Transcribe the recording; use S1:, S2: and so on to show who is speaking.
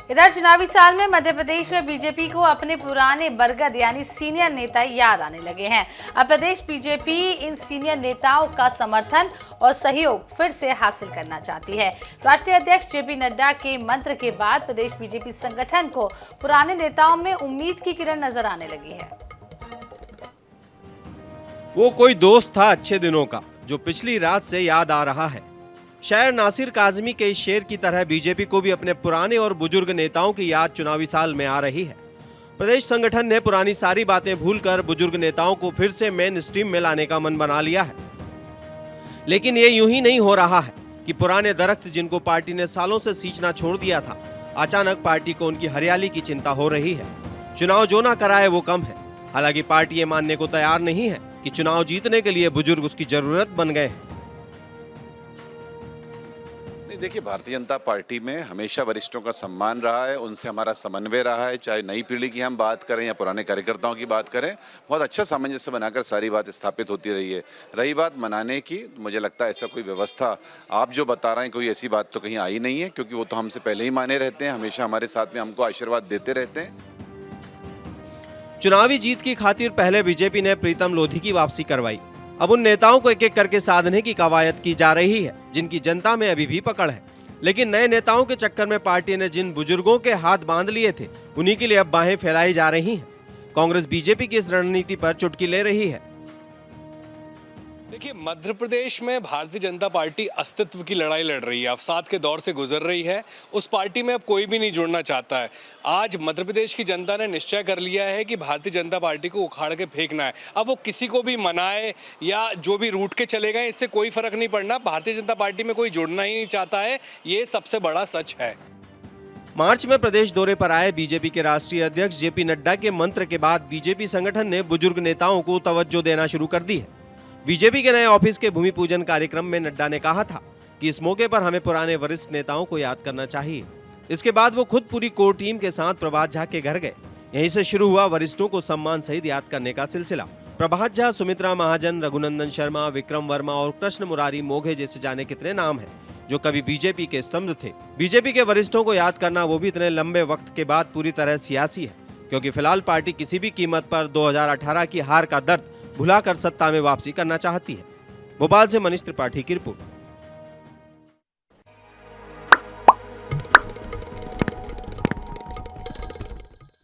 S1: इधर चुनावी साल में मध्य प्रदेश में बीजेपी को अपने पुराने बरगद यानी सीनियर नेता याद आने लगे हैं। अब प्रदेश बीजेपी इन सीनियर नेताओं का समर्थन और सहयोग फिर से हासिल करना चाहती है। राष्ट्रीय अध्यक्ष जेपी नड्डा के मंत्र के बाद प्रदेश बीजेपी संगठन को पुराने नेताओं में उम्मीद की किरण नजर आने लगी है।
S2: वो कोई दोस्त था अच्छे दिनों का जो पिछली रात से याद आ रहा है। शायर नासिर काज़मी के इस शेर की तरह बीजेपी को भी अपने पुराने और बुजुर्ग नेताओं की याद चुनावी साल में आ रही है। प्रदेश संगठन ने पुरानी सारी बातें भूलकर बुजुर्ग नेताओं को फिर से मेन स्ट्रीम में लाने का मन बना लिया है। लेकिन ये यूं ही नहीं हो रहा है कि पुराने दरख्त जिनको पार्टी ने सालों से सींचना छोड़ दिया था, अचानक पार्टी को उनकी हरियाली की चिंता हो रही है। चुनाव जो ना कराए वो कम है। हालांकि पार्टी ये मानने को तैयार नहीं है कि चुनाव जीतने के लिए बुजुर्ग उसकी जरूरत बन गए हैं।
S3: देखिए, भारतीय जनता पार्टी में हमेशा वरिष्ठों का सम्मान रहा है, उनसे हमारा समन्वय रहा है। चाहे नई पीढ़ी की हम बात करें या पुराने कार्यकर्ताओं की बात करें, बहुत अच्छा सामंजस्य बनाकर सारी बात स्थापित होती रही है। रही बात मनाने की, मुझे लगता है ऐसा कोई व्यवस्था आप जो बता रहे हैं, कोई ऐसी बात तो कहीं आई नहीं है, क्योंकि वो तो हमसे पहले ही माने रहते हैं, हमेशा हमारे साथ में हमको आशीर्वाद देते रहते हैं।
S2: चुनावी जीत की खातिर पहले बीजेपी ने प्रीतम लोधी की वापसी करवाई। अब उन नेताओं को एक एक करके साधने की कवायद की जा रही है जिनकी जनता में अभी भी पकड़ है। लेकिन नए नेताओं के चक्कर में पार्टी ने जिन बुजुर्गों के हाथ बांध लिए थे, उन्हीं के लिए अब बाहें फैलाई जा रही हैं। कांग्रेस बीजेपी की इस रणनीति पर चुटकी ले रही है।
S4: देखिए, मध्य प्रदेश में भारतीय जनता पार्टी अस्तित्व की लड़ाई लड़ रही है, अवसाद के दौर से गुजर रही है। उस पार्टी में अब कोई भी नहीं जुड़ना चाहता है। आज मध्य प्रदेश की जनता ने निश्चय कर लिया है कि भारतीय जनता पार्टी को उखाड़ के फेंकना है। अब वो किसी को भी मनाए या जो भी रूट के चले गए, इससे कोई फर्क नहीं पड़ना। भारतीय जनता पार्टी में कोई जुड़ना ही नहीं चाहता है, ये सबसे बड़ा सच है।
S2: मार्च में प्रदेश दौरे पर आए बीजेपी के राष्ट्रीय अध्यक्ष जेपी नड्डा के मंत्र के बाद बीजेपी संगठन ने बुजुर्ग नेताओं को तवज्जो देना शुरू कर दी है। बीजेपी के नए ऑफिस के भूमि पूजन कार्यक्रम में नड्डा ने कहा था कि इस मौके पर हमें पुराने वरिष्ठ नेताओं को याद करना चाहिए। इसके बाद वो खुद पूरी कोर टीम के साथ प्रभात झा के घर गए। यहीं से शुरू हुआ वरिष्ठों को सम्मान सहित याद करने का सिलसिला। प्रभात झा, सुमित्रा महाजन, रघुनंदन शर्मा, विक्रम वर्मा और कृष्ण मुरारी मोघे जैसे जाने कितने नाम हैं जो कभी बीजेपी के स्तंभ थे। बीजेपी के वरिष्ठों को याद करना, वो भी इतने लंबे वक्त के बाद, पूरी तरह सियासी है, क्योंकि फिलहाल पार्टी किसी भी कीमत पर 2018 की हार का दर्द भुलाकर सत्ता में वापसी करना चाहती है। भोपाल से मनीष त्रिपाठी की रिपोर्ट।